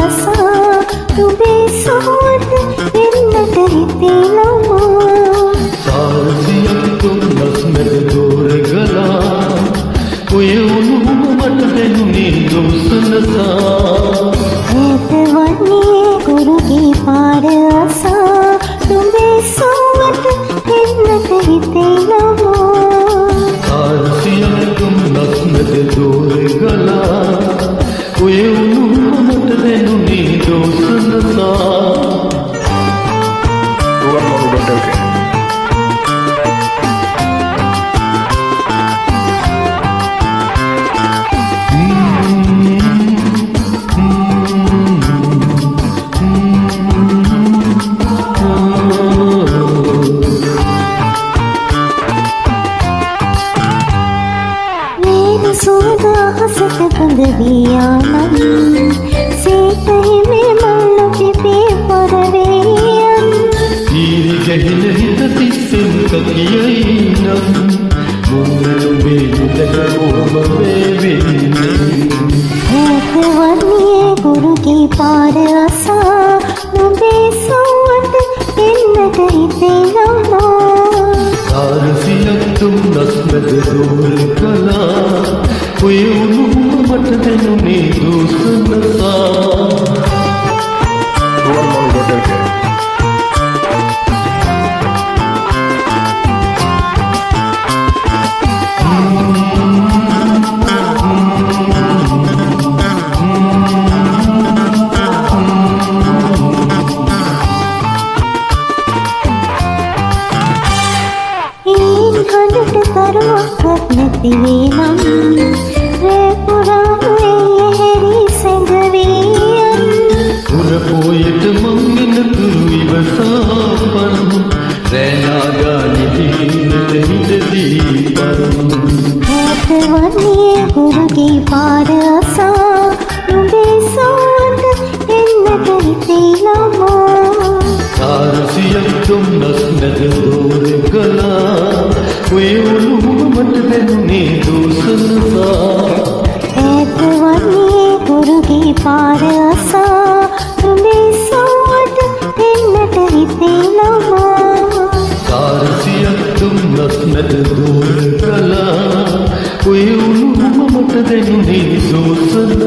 ආසා නුඹේ සුවඳ එන්නට හිතෙනවා සාරසියක් තුම්නස් මැද දෝරගලා ඔය උණුම මට දැනුනේ දොස්සනසා ඈත වන්නේ කුරුගේ පාර ආසා නුඹේ සුවඳ එන්නට හිතෙනවා සාරසියක් තුම්නස් මැද දෝරගලා ඔය උණුම මට දැනුනේ දොස්සනසා සුවදාහසට බඳවියානන් සේතහිමේ මල්ල පිපේ පරවේයන් ඊරි ගැහින හිත තිස්සෙන් කකියයි නම් මුන්නනුබේ නිතක ඕම වේවෙන්නේ ඈත වන්නේ කුරුගේ පාර ආසා නුඹේ සුවඳ එන්නට හිතෙනවා සාරසියක් තුම්නස් මැද දෝරගලා ඔය උණුම මට දැනුනේ දොස්සනසා හඬට තරුවක් නැතිවේ නම් රෑ පුරාම හැරි සැඟවියන් පුරපෝයට මං වෙනතුරු ඉවසා පරමු රෑනාගා නිදින්නට හිටදී පරමු ඈත වන්නේ කුරුගේ පාර ආසා නුඹේ සුවඳ එන්නට හිතෙනවා සාරසියක් තුම්නස් මැද දෝරගලා ඔය උණුම මට දැනුනේ දොස්සනසා ඈත වන්නේ කුරුගේ පාර ආසා නුඹේ සුවඳ එන්නට හිතෙනවා සාරසියක් තුම්නස් මැද දෝරගලා ඔය උණුම මට දැනුනේ දොස්සනසා